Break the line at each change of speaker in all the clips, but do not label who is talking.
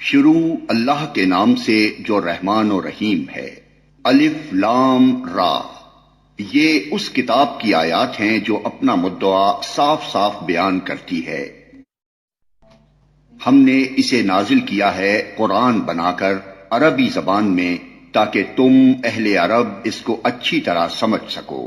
شروع اللہ کے نام سے جو رحمان و رحیم ہے۔ الف لام را، یہ اس کتاب کی آیات ہیں جو اپنا مدعا صاف صاف بیان کرتی ہے۔ ہم نے اسے نازل کیا ہے قرآن بنا کر عربی زبان میں، تاکہ تم اہل عرب اس کو اچھی طرح سمجھ سکو۔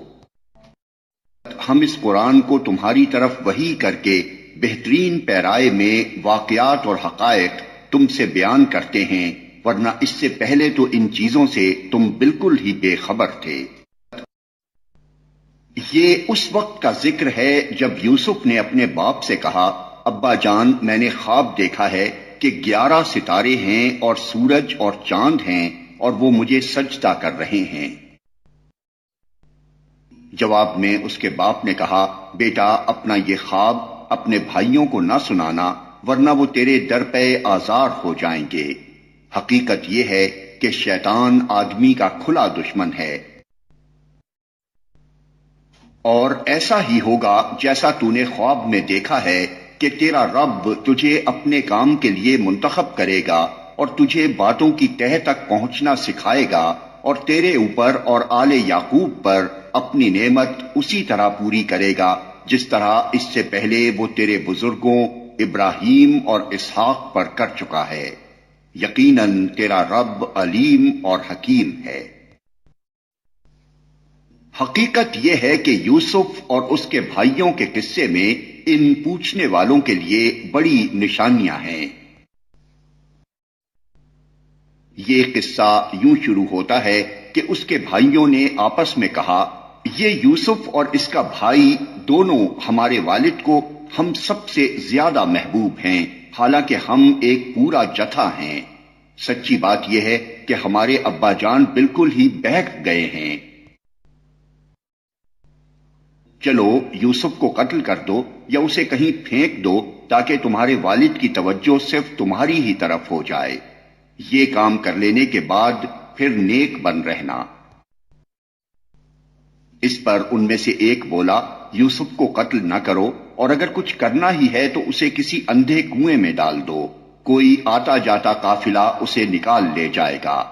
ہم اس قرآن کو تمہاری طرف وحی کر کے بہترین پیرائے میں واقعات اور حقائق تم سے بیان کرتے ہیں، ورنہ اس سے پہلے تو ان چیزوں سے تم بالکل ہی بے خبر تھے۔ یہ اس وقت کا ذکر ہے جب یوسف نے اپنے باپ سے کہا، ابا جان، میں نے خواب دیکھا ہے کہ 11 ستارے ہیں اور سورج اور چاند ہیں، اور وہ مجھے سجدہ کر رہے ہیں۔ جواب میں اس کے باپ نے کہا، بیٹا، اپنا یہ خواب اپنے بھائیوں کو نہ سنانا، ورنہ وہ تیرے در پہ آزار ہو جائیں گے۔ حقیقت یہ ہے کہ شیطان آدمی کا کھلا دشمن ہے، اور ایسا ہی ہوگا جیسا تو نے خواب میں دیکھا ہے کہ تیرا رب تجھے اپنے کام کے لیے منتخب کرے گا اور تجھے باتوں کی تہہ تک پہنچنا سکھائے گا، اور تیرے اوپر اور آل یعقوب پر اپنی نعمت اسی طرح پوری کرے گا جس طرح اس سے پہلے وہ تیرے بزرگوں ابراہیم اور اسحاق پر کر چکا ہے۔ یقیناً تیرا رب علیم اور حکیم ہے۔ حقیقت یہ ہے کہ یوسف اور اس کے بھائیوں کے قصے میں ان پوچھنے والوں کے لیے بڑی نشانیاں ہیں۔ یہ قصہ یوں شروع ہوتا ہے کہ اس کے بھائیوں نے آپس میں کہا، یہ یوسف اور اس کا بھائی دونوں ہمارے والد کو ہم سب سے زیادہ محبوب ہیں، حالانکہ ہم ایک پورا جتھا ہیں۔ سچی بات یہ ہے کہ ہمارے ابا جان بالکل ہی بہک گئے ہیں۔ چلو یوسف کو قتل کر دو یا اسے کہیں پھینک دو، تاکہ تمہارے والد کی توجہ صرف تمہاری ہی طرف ہو جائے۔ یہ کام کر لینے کے بعد پھر نیک بن رہنا۔ اس پر ان میں سے ایک بولا، یوسف کو قتل نہ کرو، اور اگر کچھ کرنا ہی ہے تو اسے کسی اندھے کنویں میں ڈال دو، کوئی آتا جاتا قافلہ اسے نکال لے جائے گا۔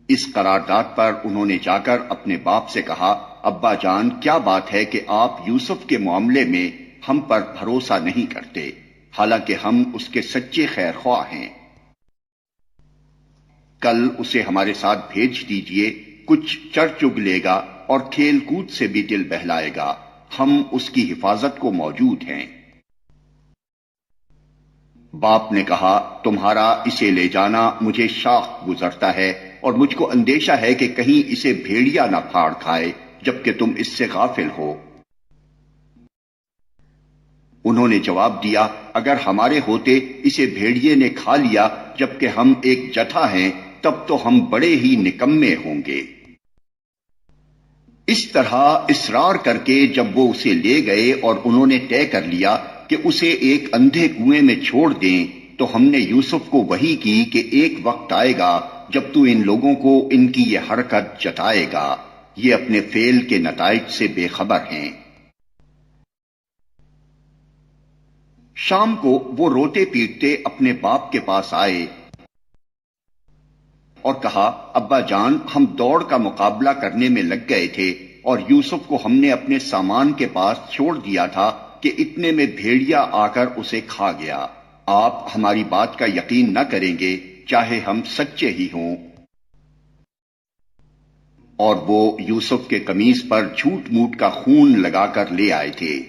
اس قرارداد پر انہوں نے جا کر اپنے باپ سے کہا، ابا جان، کیا بات ہے کہ آپ یوسف کے معاملے میں ہم پر بھروسہ نہیں کرتے، حالانکہ ہم اس کے سچے خیر خواہ ہیں۔ کل اسے ہمارے ساتھ بھیج دیجئے، کچھ چر چگ لے گا اور کھیل کود سے بھی دل بہلائے گا، ہم اس کی حفاظت کو موجود ہیں۔ باپ نے کہا، تمہارا اسے لے جانا مجھے شاق گزرتا ہے، اور مجھ کو اندیشہ ہے کہ کہیں اسے بھیڑیا نہ پھاڑ کھائے جبکہ تم اس سے غافل ہو۔ انہوں نے جواب دیا، اگر ہمارے ہوتے اسے بھیڑیے نے کھا لیا جبکہ ہم ایک جتھا ہیں، تب تو ہم بڑے ہی نکمے ہوں گے۔ اس طرح اصرار کر کے جب وہ اسے لے گئے اور انہوں نے طے کر لیا کہ اسے ایک اندھے کنویں میں چھوڑ دیں، تو ہم نے یوسف کو وحی کی کہ ایک وقت آئے گا جب تو ان لوگوں کو ان کی یہ حرکت جتائے گا، یہ اپنے فعل کے نتائج سے بے خبر ہیں۔ شام کو وہ روتے پیٹتے اپنے باپ کے پاس آئے اور کہا، ابا جان، ہم دوڑ کا مقابلہ کرنے میں لگ گئے تھے اور یوسف کو ہم نے اپنے سامان کے پاس چھوڑ دیا تھا کہ اتنے میں بھیڑیا آ کر اسے کھا گیا۔ آپ ہماری بات کا یقین نہ کریں گے چاہے ہم سچے ہی ہوں۔ اور وہ یوسف کے قمیص پر جھوٹ موٹ کا خون لگا کر لے آئے تھے۔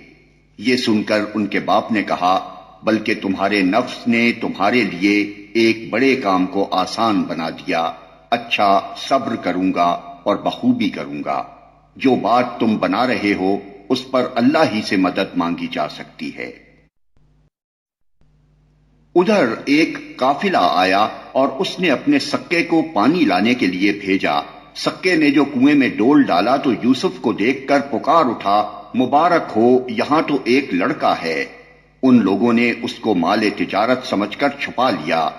یہ سن کر ان کے باپ نے کہا، بلکہ تمہارے نفس نے تمہارے لیے ایک بڑے کام کو آسان بنا دیا۔ اچھا، صبر کروں گا اور بخوبی کروں گا۔ جو بات تم بنا رہے ہو اس پر اللہ ہی سے مدد مانگی جا سکتی ہے۔ ادھر ایک قافلہ آیا اور اس نے اپنے سکے کو پانی لانے کے لیے بھیجا۔ سکے نے جو کنویں میں ڈول ڈالا تو یوسف کو دیکھ کر پکار اٹھا، مبارک ہو، یہاں تو ایک لڑکا ہے۔ ان لوگوں نے اس کو مال تجارت سمجھ کر چھپا لیا،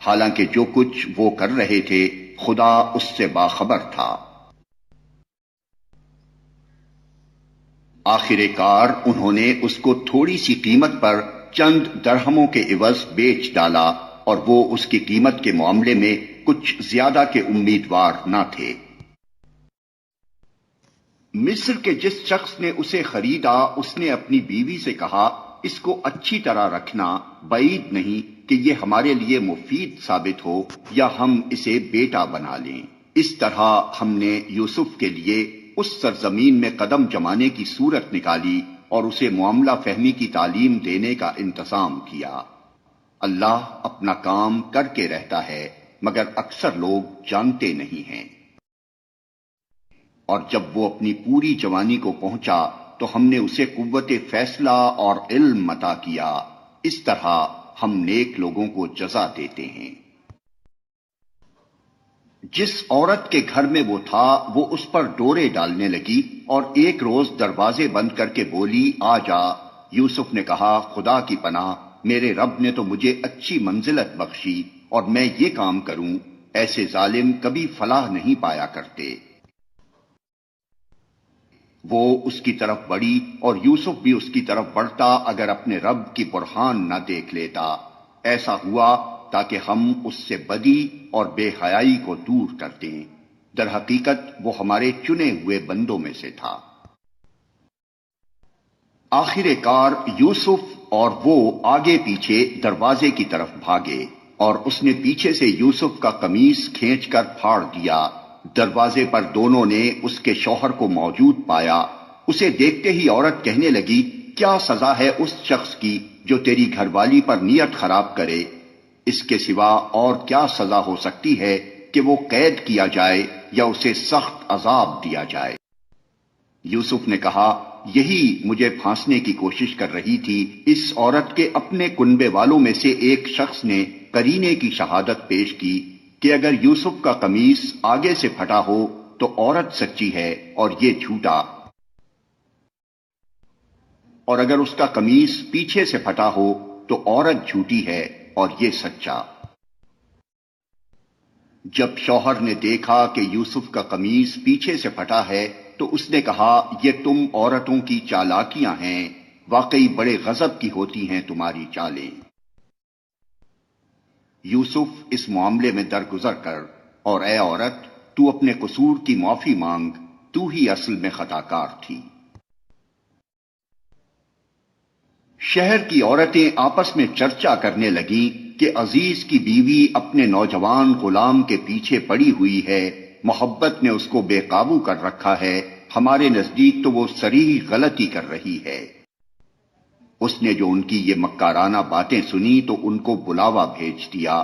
حالانکہ جو کچھ وہ کر رہے تھے خدا اس سے باخبر تھا۔ آخر کار انہوں نے اس کو تھوڑی سی قیمت پر چند درہموں کے عوض بیچ ڈالا، اور وہ اس کی قیمت کے معاملے میں کچھ زیادہ کے امیدوار نہ تھے۔ مصر کے جس شخص نے اسے خریدا، اس نے اپنی بیوی سے کہا، اس کو اچھی طرح رکھنا، بعید نہیں کہ یہ ہمارے لیے مفید ثابت ہو یا ہم اسے بیٹا بنا لیں۔ اس طرح ہم نے یوسف کے لیے اس سرزمین میں قدم جمانے کی صورت نکالی اور اسے معاملہ فہمی کی تعلیم دینے کا انتظام کیا۔ اللہ اپنا کام کر کے رہتا ہے، مگر اکثر لوگ جانتے نہیں ہیں۔ اور جب وہ اپنی پوری جوانی کو پہنچا تو ہم نے اسے قوت فیصلہ اور علم عطا کیا۔ اس طرح ہم نیک لوگوں کو جزا دیتے ہیں۔ جس عورت کے گھر میں وہ تھا، وہ اس پر ڈورے ڈالنے لگی اور ایک روز دروازے بند کر کے بولی، آ جا۔ یوسف نے کہا، خدا کی پناہ، میرے رب نے تو مجھے اچھی منزلت بخشی اور میں یہ کام کروں، ایسے ظالم کبھی فلاح نہیں پایا کرتے۔ وہ اس کی طرف بڑھی اور یوسف بھی اس کی طرف بڑھتا اگر اپنے رب کی برہان نہ دیکھ لیتا۔ ایسا ہوا تاکہ ہم اس سے بدی اور بے حیائی کو دور کر دیں۔ در حقیقت وہ ہمارے چنے ہوئے بندوں میں سے تھا۔ آخر کار یوسف اور وہ آگے پیچھے دروازے کی طرف بھاگے، اور اس نے پیچھے سے یوسف کا قمیص کھینچ کر پھاڑ دیا۔ دروازے پر دونوں نے اس کے شوہر کو موجود پایا۔ اسے دیکھتے ہی عورت کہنے لگی، کیا سزا ہے اس شخص کی جو تیری گھر والی پر نیت خراب کرے؟ اس کے سوا اور کیا سزا ہو سکتی ہے کہ وہ قید کیا جائے یا اسے سخت عذاب دیا جائے؟ یوسف نے کہا، یہی مجھے پھانسنے کی کوشش کر رہی تھی۔ اس عورت کے اپنے کنبے والوں میں سے ایک شخص نے قرینے کی شہادت پیش کی کہ اگر یوسف کا قمیص آگے سے پھٹا ہو تو عورت سچی ہے اور یہ جھوٹا، اور اگر اس کا قمیص پیچھے سے پھٹا ہو تو عورت جھوٹی ہے اور یہ سچا۔ جب شوہر نے دیکھا کہ یوسف کا قمیص پیچھے سے پھٹا ہے تو اس نے کہا، یہ تم عورتوں کی چالاکیاں ہیں، واقعی بڑے غضب کی ہوتی ہیں تمہاری چالیں۔ یوسف اس معاملے میں درگزر کر، اور اے عورت، تو اپنے قصور کی معافی مانگ، تو ہی اصل میں خطا کار تھی۔ شہر کی عورتیں آپس میں چرچا کرنے لگیں کہ عزیز کی بیوی اپنے نوجوان غلام کے پیچھے پڑی ہوئی ہے، محبت نے اس کو بے قابو کر رکھا ہے، ہمارے نزدیک تو وہ صریح غلطی کر رہی ہے۔ اس نے جو ان کی یہ مکارانہ باتیں سنی تو ان کو بلاوا بھیج دیا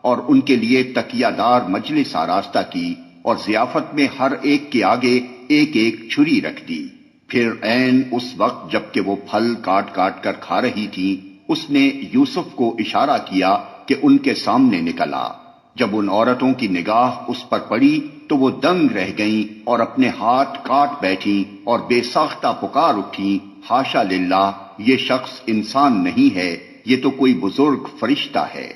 اور ان کے لیے تکیہ دار مجلس آراستہ کی اور ضیافت میں ہر ایک کے آگے ایک ایک چھری رکھ دی۔ پھر عین اس وقت جب کہ وہ پھل کاٹ کاٹ کر کھا رہی تھی، اس نے یوسف کو اشارہ کیا کہ ان کے سامنے نکل آ۔ جب ان عورتوں کی نگاہ اس پر پڑی تو وہ دنگ رہ گئیں اور اپنے ہاتھ کاٹ بیٹھیں اور بے ساختہ پکار اٹھیں، حاشا للہ، یہ شخص انسان نہیں ہے، یہ تو کوئی بزرگ فرشتہ ہے۔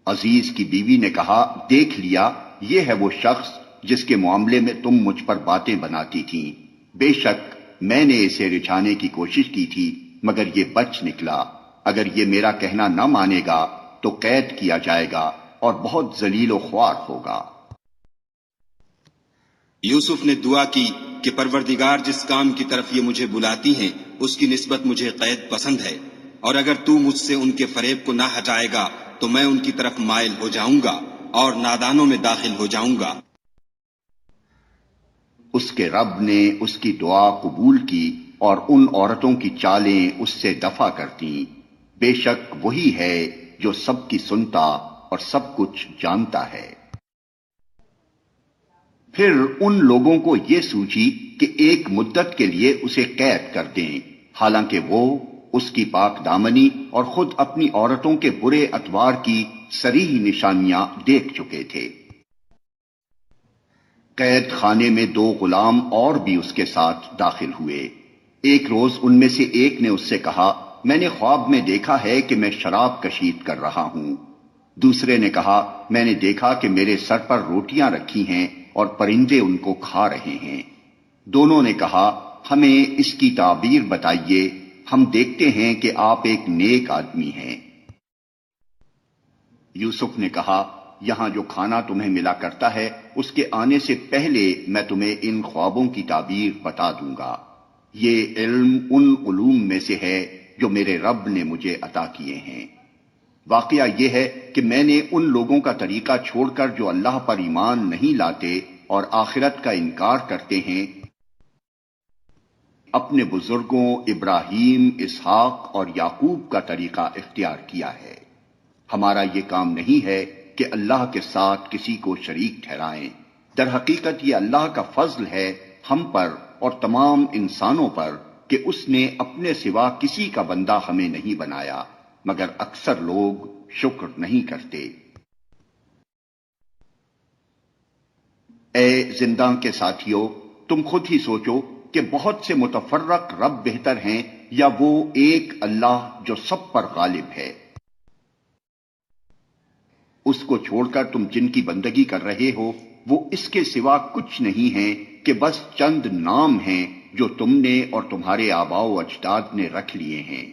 عزیز کی بیوی نے کہا، دیکھ لیا، یہ ہے وہ شخص جس کے معاملے میں تم مجھ پر باتیں بناتی تھیں۔ بے شک میں نے اسے رجھانے کی کوشش کی تھی، مگر یہ بچ نکلا۔ اگر یہ میرا کہنا نہ مانے گا تو قید کیا جائے گا اور بہت ذلیل و خوار ہوگا۔
یوسف نے دعا کی کہ پروردگار جس کام کی طرف یہ مجھے بلاتی ہیں اس کی نسبت مجھے قید پسند ہے، اور اگر تو مجھ سے ان کے فریب کو نہ ہٹائے گا تو میں ان کی طرف مائل ہو جاؤں گا اور نادانوں میں داخل ہو جاؤں گا۔
اس کے رب نے اس کی دعا قبول کی اور ان عورتوں کی چالیں اس سے دفع کرتیں۔ بے شک وہی ہے جو سب کی سنتا اور سب کچھ جانتا ہے۔ پھر ان لوگوں کو یہ سوچی کہ ایک مدت کے لیے اسے قید کر دیں، حالانکہ وہ اس کی پاک دامنی اور خود اپنی عورتوں کے برے اطوار کی صریح نشانیاں دیکھ چکے تھے۔ قید خانے میں 2 غلام اور بھی اس کے ساتھ داخل ہوئے۔ ایک روز ان میں سے ایک نے اس سے کہا، میں نے خواب میں دیکھا ہے کہ میں شراب کشید کر رہا ہوں۔ دوسرے نے کہا، میں نے دیکھا کہ میرے سر پر روٹیاں رکھی ہیں اور پرندے ان کو کھا رہے ہیں۔ دونوں نے کہا، ہمیں اس کی تعبیر بتائیے۔ ہم دیکھتے ہیں کہ آپ ایک نیک آدمی ہیں۔ یوسف نے کہا، یہاں جو کھانا تمہیں ملا کرتا ہے اس کے آنے سے پہلے میں تمہیں ان خوابوں کی تعبیر بتا دوں گا۔ یہ علم ان علوم میں سے ہے جو میرے رب نے مجھے عطا کیے ہیں۔ واقعہ یہ ہے کہ میں نے ان لوگوں کا طریقہ چھوڑ کر جو اللہ پر ایمان نہیں لاتے اور آخرت کا انکار کرتے ہیں، اپنے بزرگوں ابراہیم، اسحاق اور یعقوب کا طریقہ اختیار کیا ہے۔ ہمارا یہ کام نہیں ہے کہ اللہ کے ساتھ کسی کو شریک ٹھہرائیں۔ در حقیقت یہ اللہ کا فضل ہے ہم پر اور تمام انسانوں پر کہ اس نے اپنے سوا کسی کا بندہ ہمیں نہیں بنایا، مگر اکثر لوگ شکر نہیں کرتے۔ اے زنداں کے ساتھیو، تم خود ہی سوچو کہ بہت سے متفرق رب بہتر ہیں یا وہ ایک اللہ جو سب پر غالب ہے؟ اس کو چھوڑ کر تم جن کی بندگی کر رہے ہو وہ اس کے سوا کچھ نہیں ہیں کہ بس چند نام ہیں جو تم نے اور تمہارے آباء و اجداد نے رکھ لیے ہیں۔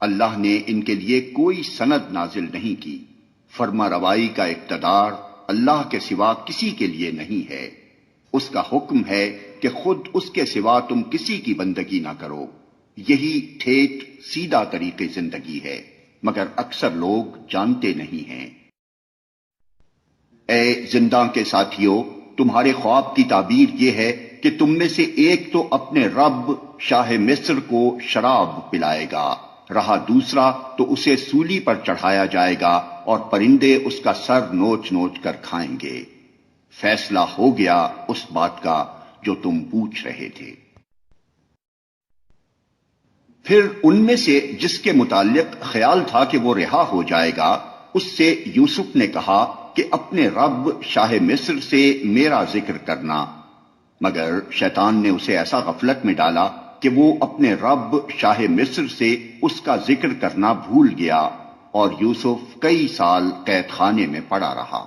اللہ نے ان کے لیے کوئی سند نازل نہیں کی۔ فرما روائی کا اقتدار اللہ کے سوا کسی کے لیے نہیں ہے۔ اس کا حکم ہے کہ خود اس کے سوا تم کسی کی بندگی نہ کرو۔ یہی ٹھیٹ سیدھا طریقے زندگی ہے، مگر اکثر لوگ جانتے نہیں ہیں۔ اے زنداں کے ساتھیو، تمہارے خواب کی تعبیر یہ ہے کہ تم میں سے ایک تو اپنے رب شاہ مصر کو شراب پلائے گا، رہا دوسرا تو اسے سولی پر چڑھایا جائے گا اور پرندے اس کا سر نوچ نوچ کر کھائیں گے۔ فیصلہ ہو گیا اس بات کا جو تم پوچھ رہے تھے۔ پھر ان میں سے جس کے متعلق خیال تھا کہ وہ رہا ہو جائے گا، اس سے یوسف نے کہا کہ اپنے رب شاہ مصر سے میرا ذکر کرنا، مگر شیطان نے اسے ایسا غفلت میں ڈالا کہ وہ اپنے رب شاہ مصر سے اس کا ذکر کرنا بھول گیا، اور یوسف کئی سال قید خانے میں پڑا رہا۔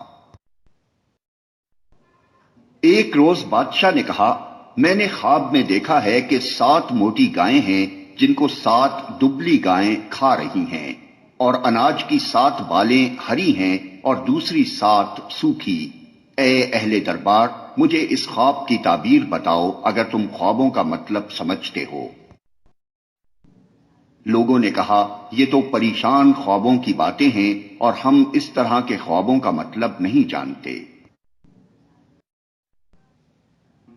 ایک روز بادشاہ نے کہا، میں نے خواب میں دیکھا ہے کہ 7 موٹی گائیں ہیں جن کو 7 دبلی گائیں کھا رہی ہیں، اور اناج کی 7 بالیں ہری ہیں اور دوسری 7 سوکھی۔ اے اہل دربار، مجھے اس خواب کی تعبیر بتاؤ اگر تم خوابوں کا مطلب سمجھتے ہو۔ لوگوں نے کہا، یہ تو پریشان خوابوں کی باتیں ہیں اور ہم اس طرح کے خوابوں کا مطلب نہیں جانتے۔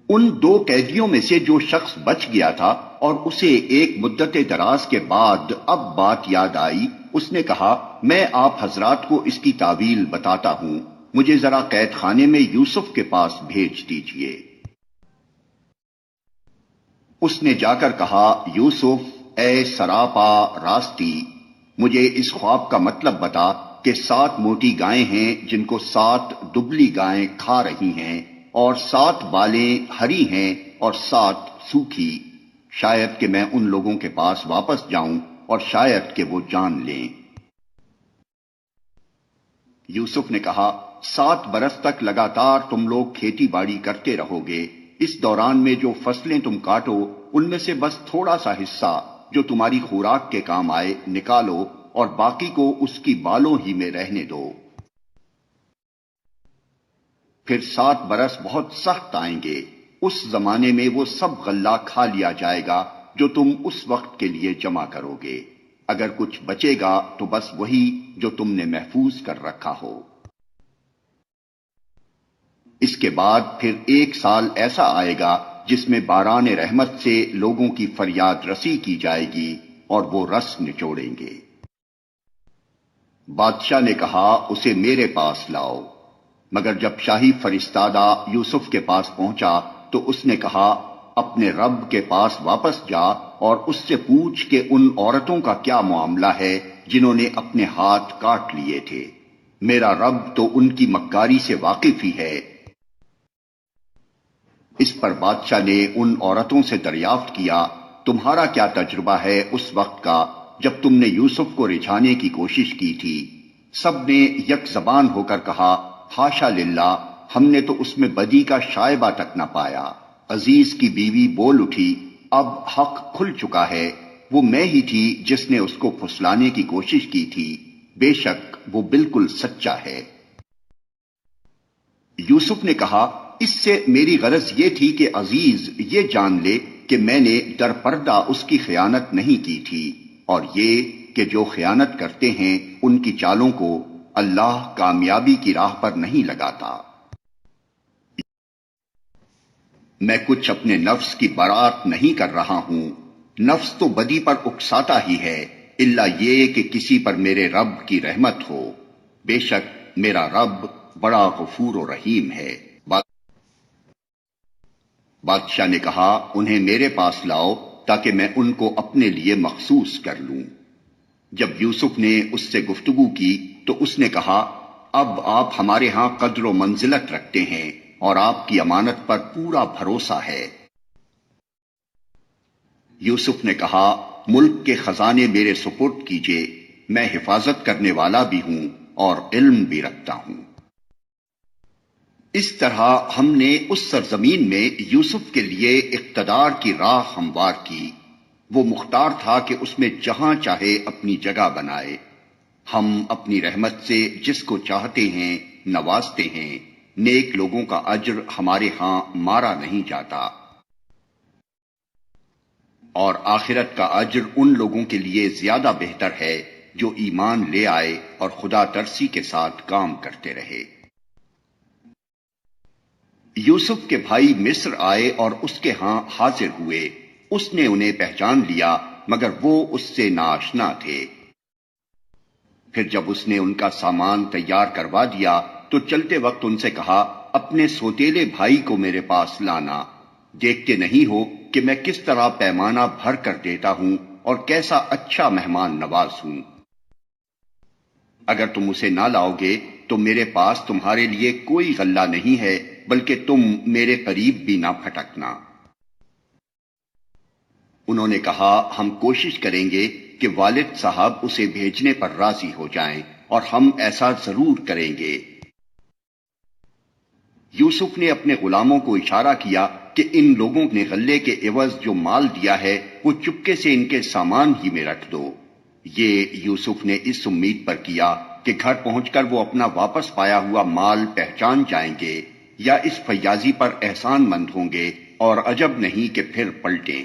ان 2 قیدیوں میں سے جو شخص بچ گیا تھا اور اسے ایک مدت دراز کے بعد اب بات یاد آئی، اس نے کہا، میں آپ حضرات کو اس کی تعویل بتاتا ہوں، مجھے ذرا قید خانے میں یوسف کے پاس بھیج دیجئے۔ اس نے جا کر کہا، یوسف، اے سراپا راستی، مجھے اس خواب کا مطلب بتا کہ 7 موٹی گائیں ہیں جن کو 7 دبلی گائیں کھا رہی ہیں، اور 7 بالیں ہری ہیں اور 7 سوکھی، شاید کہ میں ان لوگوں کے پاس واپس جاؤں اور شاید کہ وہ جان لیں۔ یوسف نے کہا، 7 برس تک لگاتار تم لوگ کھیتی باڑی کرتے رہو گے، اس دوران میں جو فصلیں تم کاٹو ان میں سے بس تھوڑا سا حصہ جو تمہاری خوراک کے کام آئے نکالو اور باقی کو اس کی بالوں ہی میں رہنے دو۔ پھر 7 برس بہت سخت آئیں گے، اس زمانے میں وہ سب غلہ کھا لیا جائے گا جو تم اس وقت کے لیے جمع کرو گے، اگر کچھ بچے گا تو بس وہی جو تم نے محفوظ کر رکھا ہو۔ اس کے بعد پھر 1 سال ایسا آئے گا جس میں باران رحمت سے لوگوں کی فریاد رسی کی جائے گی اور وہ رس نچوڑیں گے۔ بادشاہ نے کہا، اسے میرے پاس لاؤ، مگر جب شاہی فرستادہ یوسف کے پاس پہنچا تو اس نے کہا، اپنے رب کے پاس واپس جا اور اس سے پوچھ کہ ان عورتوں کا کیا معاملہ ہے جنہوں نے اپنے ہاتھ کاٹ لیے تھے، میرا رب تو ان کی مکاری سے واقف ہی ہے۔ اس پر بادشاہ نے ان عورتوں سے دریافت کیا، تمہارا کیا تجربہ ہے اس وقت کا جب تم نے یوسف کو رجھانے کی کوشش کی تھی؟ سب نے یک زبان ہو کر کہا، حاشا للہ، ہم نے تو اس میں بدی کا شائبہ تک نہ پایا۔ عزیز کی بیوی بول اٹھی، اب حق کھل چکا ہے، وہ میں ہی تھی جس نے اس کو پھسلانے کی کوشش کی تھی، بے شک وہ بالکل سچا ہے۔ یوسف نے کہا، اس سے میری غرض یہ تھی کہ عزیز یہ جان لے کہ میں نے در پردہ اس کی خیانت نہیں کی تھی، اور یہ کہ جو خیانت کرتے ہیں ان کی چالوں کو اللہ کامیابی کی راہ پر نہیں لگاتا۔ میں کچھ اپنے نفس کی برات نہیں کر رہا ہوں، نفس تو بدی پر اکساتا ہی ہے، الا یہ کہ کسی پر میرے رب کی رحمت ہو، بے شک میرا رب بڑا غفور و رحیم ہے۔ بادشاہ نے کہا، انہیں میرے پاس لاؤ تاکہ میں ان کو اپنے لیے مخصوص کر لوں۔ جب یوسف نے اس سے گفتگو کی تو اس نے کہا، اب آپ ہمارے ہاں قدر و منزلت رکھتے ہیں اور آپ کی امانت پر پورا بھروسہ ہے۔ یوسف نے کہا، ملک کے خزانے میرے سپرد کیجیے، میں حفاظت کرنے والا بھی ہوں اور علم بھی رکھتا ہوں۔ اس طرح ہم نے اس سرزمین میں یوسف کے لیے اقتدار کی راہ ہموار کی، وہ مختار تھا کہ اس میں جہاں چاہے اپنی جگہ بنائے۔ ہم اپنی رحمت سے جس کو چاہتے ہیں نوازتے ہیں، نیک لوگوں کا اجر ہمارے ہاں مارا نہیں جاتا، اور آخرت کا اجر ان لوگوں کے لیے زیادہ بہتر ہے جو ایمان لے آئے اور خدا ترسی کے ساتھ کام کرتے رہے۔ یوسف کے بھائی مصر آئے اور اس کے ہاں حاضر ہوئے، اس نے انہیں پہچان لیا مگر وہ اس سے ناآشنا تھے۔ پھر جب اس نے ان کا سامان تیار کروا دیا تو چلتے وقت ان سے کہا، اپنے سوتیلے بھائی کو میرے پاس لانا، دیکھتے نہیں ہو کہ میں کس طرح پیمانہ بھر کر دیتا ہوں اور کیسا اچھا مہمان نواز ہوں۔ اگر تم اسے نہ لاؤ گے تو میرے پاس تمہارے لیے کوئی غلہ نہیں ہے، بلکہ تم میرے قریب بھی نہ پھٹکنا۔ انہوں نے کہا، ہم کوشش کریں گے کہ والد صاحب اسے بھیجنے پر راضی ہو جائیں، اور ہم ایسا ضرور کریں گے۔ یوسف نے اپنے غلاموں کو اشارہ کیا کہ ان لوگوں نے غلے کے عوض جو مال دیا ہے وہ چپکے سے ان کے سامان ہی میں رکھ دو۔ یہ یوسف نے اس امید پر کیا کہ گھر پہنچ کر وہ اپنا واپس پایا ہوا مال پہچان جائیں گے، یا اس فیاضی پر احسان مند ہوں گے، اور عجب نہیں کہ پھر پلٹیں۔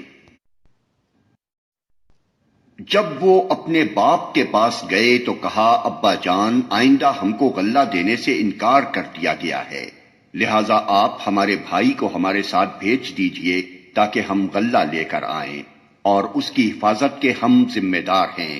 جب وہ اپنے باپ کے پاس گئے تو کہا، ابا جان، آئندہ ہم کو غلہ دینے سے انکار کر دیا گیا ہے، لہذا آپ ہمارے بھائی کو ہمارے ساتھ بھیج دیجئے تاکہ ہم غلہ لے کر آئیں، اور اس کی حفاظت کے ہم ذمہ دار ہیں۔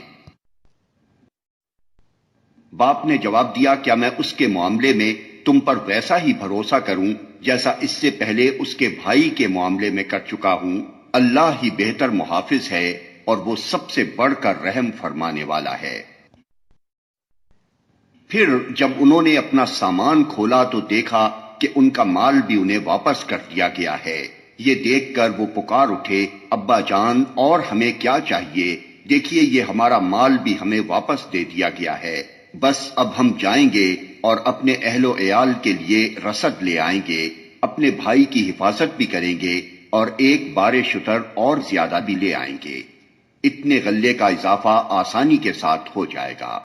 باپ نے جواب دیا، کیا میں اس کے معاملے میں تم پر ویسا ہی بھروسہ کروں جیسا اس سے پہلے اس کے بھائی کے معاملے میں کر چکا ہوں؟ اللہ ہی بہتر محافظ ہے اور وہ سب سے بڑھ کر رحم فرمانے والا ہے۔ پھر جب انہوں نے اپنا سامان کھولا تو دیکھا کہ ان کا مال بھی انہیں واپس کر دیا گیا ہے۔ یہ دیکھ کر وہ پکار اٹھے، ابا جان، اور ہمیں کیا چاہیے؟ دیکھیے یہ ہمارا مال بھی ہمیں واپس دے دیا گیا ہے، بس اب ہم جائیں گے اور اپنے اہل و عیال کے لیے رسد لے آئیں گے، اپنے بھائی کی حفاظت بھی کریں گے، اور ایک بار شتر اور زیادہ بھی لے آئیں گے، اتنے غلے کا اضافہ آسانی کے ساتھ ہو جائے گا۔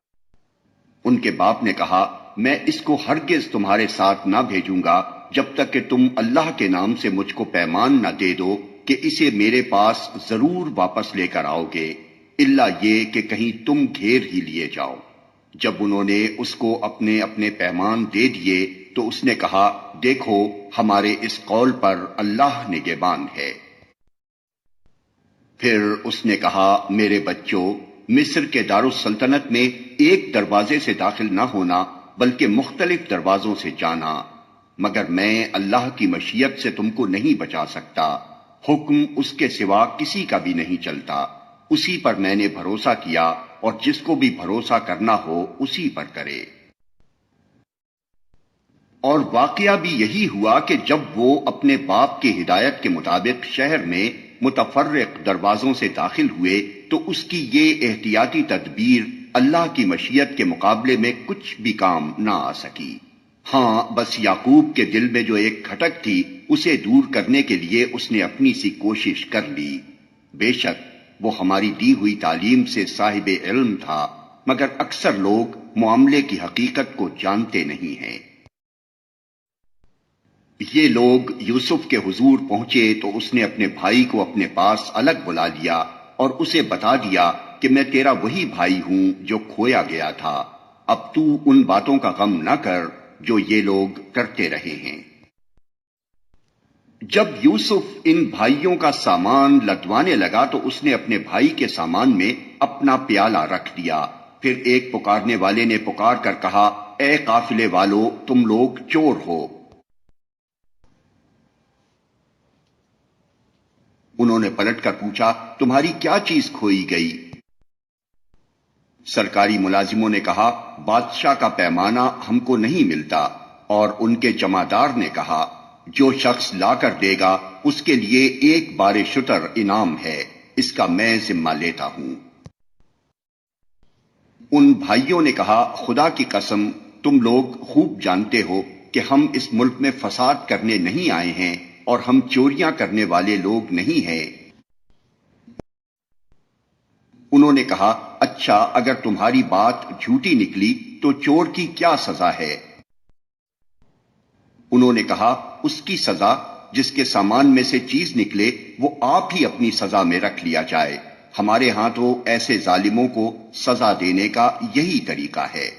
ان کے باپ نے کہا، میں اس کو ہرگز تمہارے ساتھ نہ بھیجوں گا جب تک کہ تم اللہ کے نام سے مجھ کو پیمان نہ دے دو کہ اسے میرے پاس ضرور واپس لے کر آؤ گے، الا یہ کہ کہیں تم گھیر ہی لیے جاؤ۔ جب انہوں نے اس کو اپنے اپنے پیمان دے دیے تو اس نے کہا، دیکھو ہمارے اس قول پر اللہ نگہبان ہے۔ پھر اس نے کہا، میرے بچوں، مصر کے دارالسلطنت میں ایک دروازے سے داخل نہ ہونا بلکہ مختلف دروازوں سے جانا، مگر میں اللہ کی مشیت سے تم کو نہیں بچا سکتا، حکم اس کے سوا کسی کا بھی نہیں چلتا، اسی پر میں نے بھروسہ کیا، اور جس کو بھی بھروسہ کرنا ہو اسی پر کرے۔ اور واقعہ بھی یہی ہوا کہ جب وہ اپنے باپ کی ہدایت کے مطابق شہر میں متفرق دروازوں سے داخل ہوئے تو اس کی یہ احتیاطی تدبیر اللہ کی مشیت کے مقابلے میں کچھ بھی کام نہ آ سکی۔ ہاں بس یعقوب کے دل میں جو ایک کھٹک تھی اسے دور کرنے کے لیے اس نے اپنی سی کوشش کر لی، بے شک وہ ہماری دی ہوئی تعلیم سے صاحب علم تھا، مگر اکثر لوگ معاملے کی حقیقت کو جانتے نہیں ہیں۔ یہ لوگ یوسف کے حضور پہنچے تو اس نے اپنے بھائی کو اپنے پاس الگ بلا لیا اور اسے بتا دیا کہ میں تیرا وہی بھائی ہوں جو کھویا گیا تھا، اب تو ان باتوں کا غم نہ کر جو یہ لوگ کرتے رہے ہیں۔ جب یوسف ان بھائیوں کا سامان لدوانے لگا تو اس نے اپنے بھائی کے سامان میں اپنا پیالہ رکھ دیا۔ پھر ایک پکارنے والے نے پکار کر کہا، اے قافلے والو، تم لوگ چور ہو۔ انہوں نے پلٹ کر پوچھا، تمہاری کیا چیز کھوئی گئی؟ سرکاری ملازموں نے کہا، بادشاہ کا پیمانہ ہم کو نہیں ملتا، اور ان کے جمعدار نے کہا، جو شخص لا کر دے گا اس کے لیے 1 بار شتر انعام ہے، اس کا میں ذمہ لیتا ہوں۔ ان بھائیوں نے کہا، خدا کی قسم، تم لوگ خوب جانتے ہو کہ ہم اس ملک میں فساد کرنے نہیں آئے ہیں اور ہم چوریاں کرنے والے لوگ نہیں ہیں۔ انہوں نے کہا، اچھا اگر تمہاری بات جھوٹی نکلی تو چور کی کیا سزا ہے؟ انہوں نے کہا، اس کی سزا جس کے سامان میں سے چیز نکلے وہ آپ ہی اپنی سزا میں رکھ لیا جائے، ہمارے ہاں تو ایسے ظالموں کو سزا دینے کا یہی طریقہ ہے۔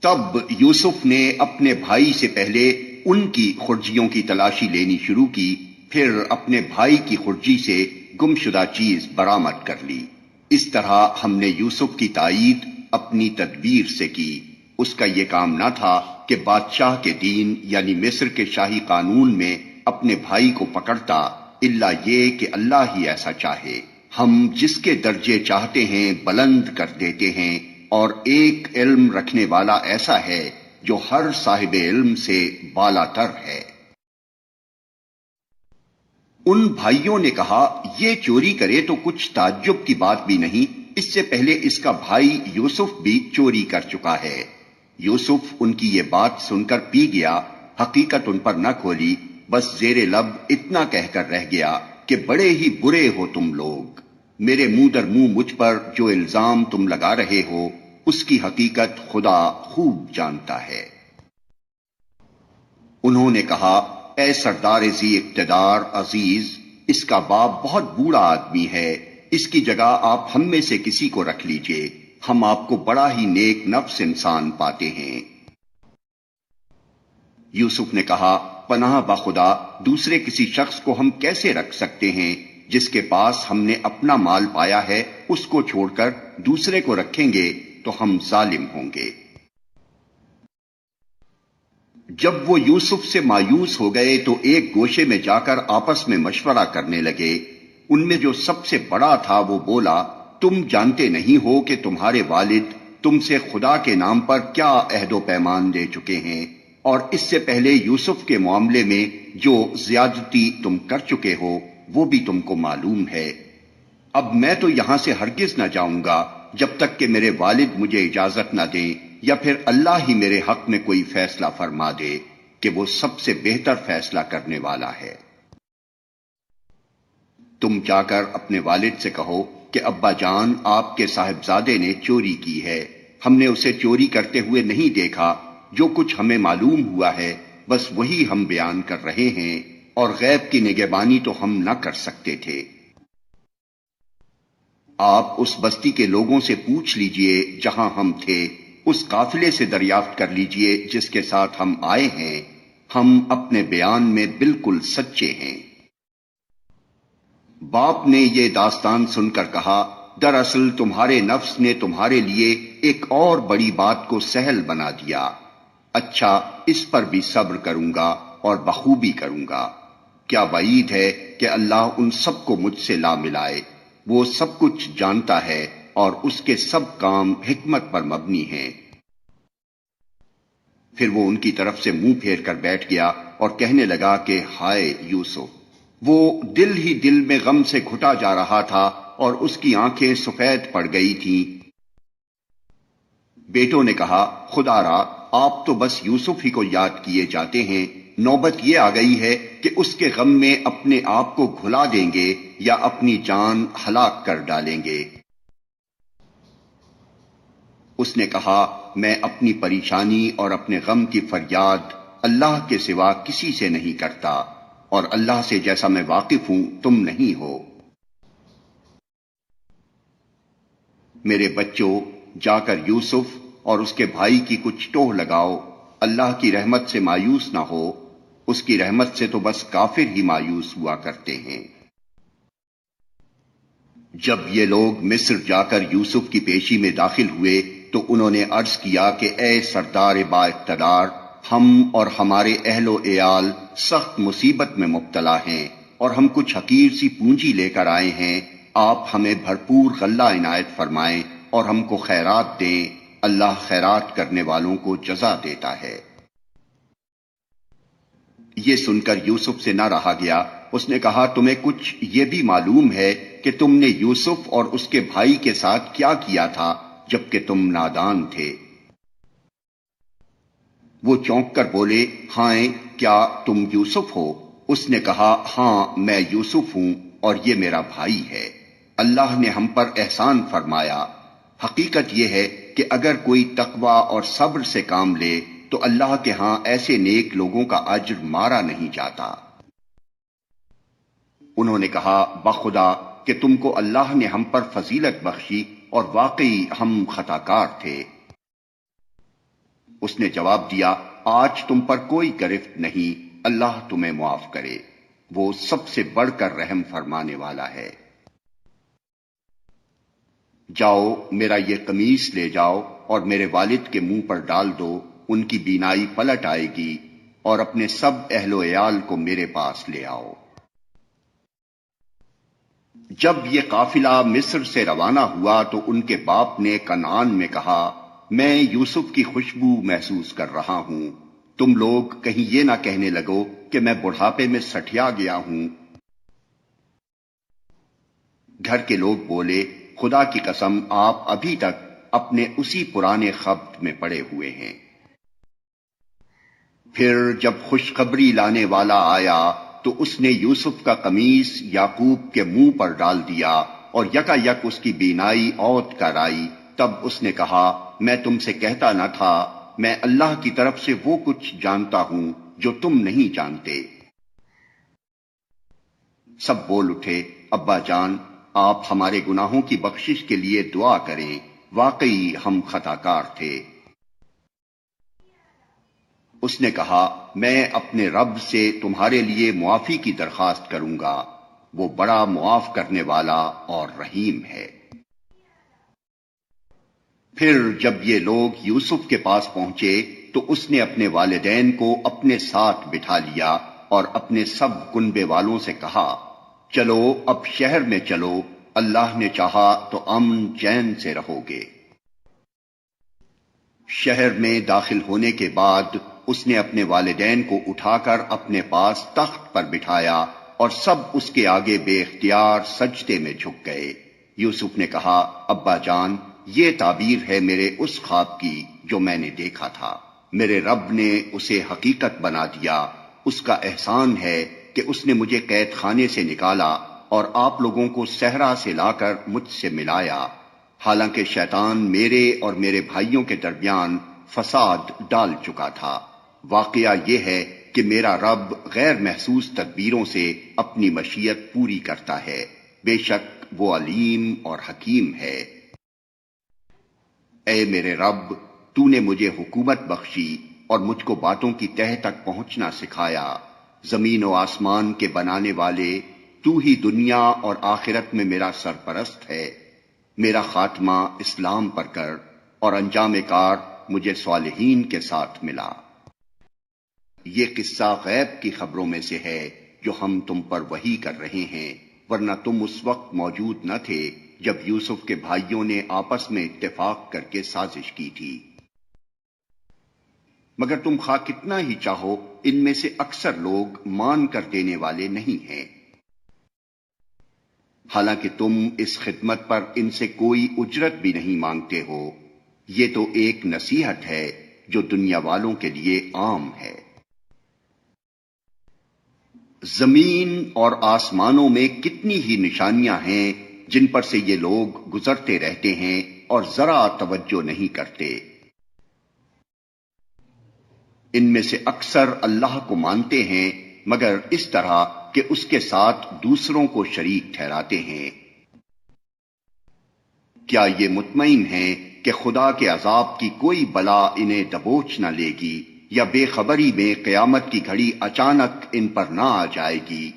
تب یوسف نے اپنے بھائی سے پہلے ان کی خرجیوں کی تلاشی لینی شروع کی، پھر اپنے بھائی کی خرجی سے گمشدہ چیز برآمد کر لی۔ اس طرح ہم نے یوسف کی تائید اپنی تدبیر سے کی۔ اس کا یہ کام نہ تھا کہ بادشاہ کے دین یعنی مصر کے شاہی قانون میں اپنے بھائی کو پکڑتا، الا یہ کہ اللہ ہی ایسا چاہے، ہم جس کے درجے چاہتے ہیں بلند کر دیتے ہیں، اور ایک علم رکھنے والا ایسا ہے جو ہر صاحب علم سے بالا تر ہے۔ ان بھائیوں نے کہا، یہ چوری کرے تو کچھ تعجب کی بات بھی نہیں، اس سے پہلے اس کا بھائی یوسف بھی چوری کر چکا ہے۔ یوسف ان کی یہ بات سن کر پی گیا، حقیقت ان پر نہ کھولی، بس زیر لب اتنا کہہ کر رہ گیا کہ بڑے ہی برے ہو تم لوگ، میرے منہ در منہ مجھ پر جو الزام تم لگا رہے ہو اس کی حقیقت خدا خوب جانتا ہے۔ انہوں نے کہا، اے سردار ذی اقتدار عزیز، اس کا باپ بہت بوڑھا آدمی ہے، اس کی جگہ آپ ہم میں سے کسی کو رکھ لیجئے، ہم آپ کو بڑا ہی نیک نفس انسان پاتے ہیں۔ یوسف نے کہا، پناہ بخدا، دوسرے کسی شخص کو ہم کیسے رکھ سکتے ہیں؟ جس کے پاس ہم نے اپنا مال پایا ہے اس کو چھوڑ کر دوسرے کو رکھیں گے تو ہم ظالم ہوں گے۔ جب وہ یوسف سے مایوس ہو گئے تو ایک گوشے میں جا کر آپس میں مشورہ کرنے لگے۔ ان میں جو سب سے بڑا تھا وہ بولا، تم جانتے نہیں ہو کہ تمہارے والد تم سے خدا کے نام پر کیا عہد و پیمان لے چکے ہیں، اور اس سے پہلے یوسف کے معاملے میں جو زیادتی تم کر چکے ہو وہ بھی تم کو معلوم ہے۔ اب میں تو یہاں سے ہرگز نہ جاؤں گا جب تک کہ میرے والد مجھے اجازت نہ دیں، یا پھر اللہ ہی میرے حق میں کوئی فیصلہ فرما دے کہ وہ سب سے بہتر فیصلہ کرنے والا ہے۔ تم جا کر اپنے والد سے کہو کہ ابا جان، آپ کے صاحبزادے نے چوری کی ہے، ہم نے اسے چوری کرتے ہوئے نہیں دیکھا، جو کچھ ہمیں معلوم ہوا ہے بس وہی ہم بیان کر رہے ہیں، اور غیب کی نگہبانی تو ہم نہ کر سکتے تھے۔ آپ اس بستی کے لوگوں سے پوچھ لیجئے جہاں ہم تھے، اس قافلے سے دریافت کر لیجئے جس کے ساتھ ہم آئے ہیں، ہم اپنے بیان میں بالکل سچے ہیں۔ باپ نے یہ داستان سن کر کہا، دراصل تمہارے نفس نے تمہارے لیے ایک اور بڑی بات کو سہل بنا دیا، اچھا اس پر بھی صبر کروں گا اور بخوبی کروں گا۔ کیا وعید ہے کہ اللہ ان سب کو مجھ سے لا ملائے، وہ سب کچھ جانتا ہے اور اس کے سب کام حکمت پر مبنی ہیں۔ پھر وہ ان کی طرف سے منہ پھیر کر بیٹھ گیا اور کہنے لگا کہ ہائے یوسف، وہ دل ہی دل میں غم سے گھٹا جا رہا تھا اور اس کی آنکھیں سفید پڑ گئی تھیں۔ بیٹوں نے کہا، خدا را، آپ تو بس یوسف ہی کو یاد کیے جاتے ہیں، نوبت یہ آ گئی ہے کہ اس کے غم میں اپنے آپ کو گھلا دیں گے یا اپنی جان ہلاک کر ڈالیں گے۔ اس نے کہا میں اپنی پریشانی اور اپنے غم کی فریاد اللہ کے سوا کسی سے نہیں کرتا، اور اللہ سے جیسا میں واقف ہوں تم نہیں ہو۔ میرے بچوں، جا کر یوسف اور اس کے بھائی کی کچھ ٹوہ لگاؤ، اللہ کی رحمت سے مایوس نہ ہو، اس کی رحمت سے تو بس کافر ہی مایوس ہوا کرتے ہیں۔ جب یہ لوگ مصر جا کر یوسف کی پیشی میں داخل ہوئے تو انہوں نے عرض کیا کہ اے سردار با اقتدار، ہم اور ہمارے اہل و عیال سخت مصیبت میں مبتلا ہیں، اور ہم کچھ حقیر سی پونجی لے کر آئے ہیں، آپ ہمیں بھرپور غلہ عنایت فرمائیں اور ہم کو خیرات دیں، اللہ خیرات کرنے والوں کو جزا دیتا ہے۔ یہ سن کر یوسف سے نہ رہا گیا، اس نے کہا تمہیں کچھ یہ بھی معلوم ہے کہ تم نے یوسف اور اس کے بھائی کے ساتھ کیا کیا تھا جبکہ تم نادان تھے؟ وہ چونک کر بولے ہاں کیا تم یوسف ہو؟ اس نے کہا ہاں میں یوسف ہوں اور یہ میرا بھائی ہے، اللہ نے ہم پر احسان فرمایا۔ حقیقت یہ ہے کہ اگر کوئی تقوی اور صبر سے کام لے تو اللہ کے ہاں ایسے نیک لوگوں کا اجر مارا نہیں جاتا۔ انہوں نے کہا بخدا کہ تم کو اللہ نے ہم پر فضیلت بخشی اور واقعی ہم خطا کار تھے۔ اس نے جواب دیا آج تم پر کوئی گرفت نہیں، اللہ تمہیں معاف کرے، وہ سب سے بڑھ کر رحم فرمانے والا ہے۔ جاؤ میرا یہ قمیص لے جاؤ اور میرے والد کے منہ پر ڈال دو، ان کی بینائی پلٹ آئے گی، اور اپنے سب اہل و عیال کو میرے پاس لے آؤ۔ جب یہ قافلہ مصر سے روانہ ہوا تو ان کے باپ نے کنعان میں کہا میں یوسف کی خوشبو محسوس کر رہا ہوں، تم لوگ کہیں یہ نہ کہنے لگو کہ میں بڑھاپے میں سٹھیا گیا ہوں۔ گھر کے لوگ بولے خدا کی قسم آپ ابھی تک اپنے اسی پرانے خبت میں پڑے ہوئے ہیں۔ پھر جب خوشخبری لانے والا آیا تو اس نے یوسف کا قمیص یعقوب کے منہ پر ڈال دیا اور یکا یک اس کی بینائی اوت کر آئی۔ تب اس نے کہا میں تم سے کہتا نہ تھا میں اللہ کی طرف سے وہ کچھ جانتا ہوں جو تم نہیں جانتے۔ سب بول اٹھے ابا جان آپ ہمارے گناہوں کی بخشش کے لیے دعا کریں، واقعی ہم خطا کار تھے۔ اس نے کہا میں اپنے رب سے تمہارے لیے معافی کی درخواست کروں گا، وہ بڑا معاف کرنے والا اور رحیم ہے۔ پھر جب یہ لوگ یوسف کے پاس پہنچے تو اس نے اپنے والدین کو اپنے ساتھ بٹھا لیا اور اپنے سب کنبے والوں سے کہا چلو اب شہر میں چلو، اللہ نے چاہا تو امن چین سے رہو گے۔ شہر میں داخل ہونے کے بعد اس نے اپنے والدین کو اٹھا کر اپنے پاس تخت پر بٹھایا اور سب اس کے آگے بے اختیار سجدے میں جھک گئے۔ یوسف نے کہا ابا جان یہ تعبیر ہے میرے اس خواب کی جو میں نے دیکھا تھا، میرے رب نے اسے حقیقت بنا دیا، اس کا احسان ہے کہ اس نے مجھے قید خانے سے نکالا اور آپ لوگوں کو صحرا سے لا کر مجھ سے ملایا، حالانکہ شیطان میرے اور میرے بھائیوں کے درمیان فساد ڈال چکا تھا۔ واقعہ یہ ہے کہ میرا رب غیر محسوس تدبیروں سے اپنی مشیت پوری کرتا ہے، بے شک وہ علیم اور حکیم ہے۔ اے میرے رب تو نے مجھے حکومت بخشی اور مجھ کو باتوں کی تہہ تک پہنچنا سکھایا، زمین و آسمان کے بنانے والے تو ہی دنیا اور آخرت میں میرا سرپرست ہے، میرا خاتمہ اسلام پر کر اور انجام کار مجھے صالحین کے ساتھ ملا۔ یہ قصہ غیب کی خبروں میں سے ہے جو ہم تم پر وحی کر رہے ہیں، ورنہ تم اس وقت موجود نہ تھے جب یوسف کے بھائیوں نے آپس میں اتفاق کر کے سازش کی تھی۔ مگر تم خواہ کتنا ہی چاہو ان میں سے اکثر لوگ مان کر دینے والے نہیں ہیں، حالانکہ تم اس خدمت پر ان سے کوئی اجرت بھی نہیں مانگتے ہو، یہ تو ایک نصیحت ہے جو دنیا والوں کے لیے عام ہے۔ زمین اور آسمانوں میں کتنی ہی نشانیاں ہیں جن پر سے یہ لوگ گزرتے رہتے ہیں اور ذرا توجہ نہیں کرتے۔ ان میں سے اکثر اللہ کو مانتے ہیں مگر اس طرح کہ اس کے ساتھ دوسروں کو شریک ٹھہراتے ہیں۔ کیا یہ مطمئن ہیں کہ خدا کے عذاب کی کوئی بلا انہیں دبوچ نہ لے گی، یا بے خبری میں قیامت کی گھڑی اچانک ان پر نہ آ جائے گی؟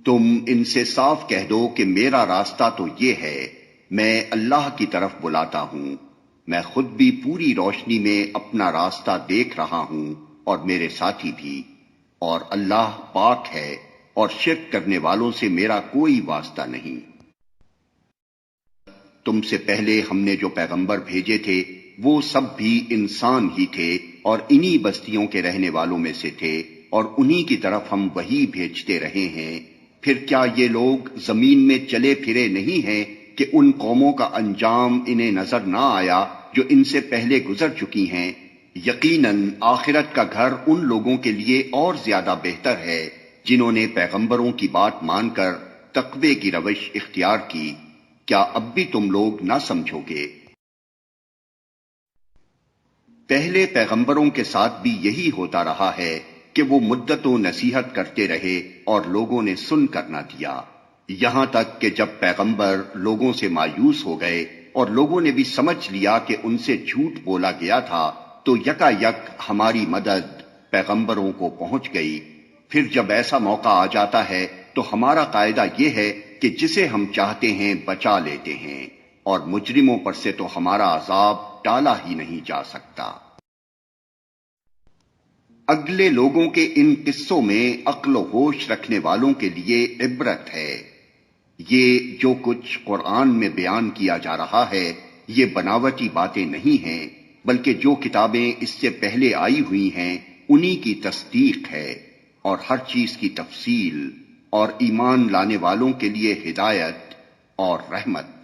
تم ان سے صاف کہہ دو کہ میرا راستہ تو یہ ہے، میں اللہ کی طرف بلاتا ہوں، میں خود بھی پوری روشنی میں اپنا راستہ دیکھ رہا ہوں اور میرے ساتھی بھی، اور اللہ پاک ہے اور شرک کرنے والوں سے میرا کوئی واسطہ نہیں۔ تم سے پہلے ہم نے جو پیغمبر بھیجے تھے وہ سب بھی انسان ہی تھے اور انہی بستیوں کے رہنے والوں میں سے تھے، اور انہی کی طرف ہم وحی بھیجتے رہے ہیں۔ پھر کیا یہ لوگ زمین میں چلے پھرے نہیں ہیں کہ ان قوموں کا انجام انہیں نظر نہ آیا جو ان سے پہلے گزر چکی ہیں؟ یقیناً آخرت کا گھر ان لوگوں کے لیے اور زیادہ بہتر ہے جنہوں نے پیغمبروں کی بات مان کر تقوی کی روش اختیار کی۔ کیا اب بھی تم لوگ نہ سمجھو گے؟ پہلے پیغمبروں کے ساتھ بھی یہی ہوتا رہا ہے کہ وہ مدت و نصیحت کرتے رہے اور لوگوں نے سن کر نہ دیا، یہاں تک کہ جب پیغمبر لوگوں سے مایوس ہو گئے اور لوگوں نے بھی سمجھ لیا کہ ان سے جھوٹ بولا گیا تھا، تو یکا یک ہماری مدد پیغمبروں کو پہنچ گئی۔ پھر جب ایسا موقع آ جاتا ہے تو ہمارا قاعدہ یہ ہے کہ جسے ہم چاہتے ہیں بچا لیتے ہیں، اور مجرموں پر سے تو ہمارا عذاب ٹالا ہی نہیں جا سکتا۔ اگلے لوگوں کے ان قصوں میں عقل و ہوش رکھنے والوں کے لیے عبرت ہے۔ یہ جو کچھ قرآن میں بیان کیا جا رہا ہے یہ بناوٹی باتیں نہیں ہیں، بلکہ جو کتابیں اس سے پہلے آئی ہوئی ہیں انہی کی تصدیق ہے، اور ہر چیز کی تفصیل، اور ایمان لانے والوں کے لیے ہدایت اور رحمت۔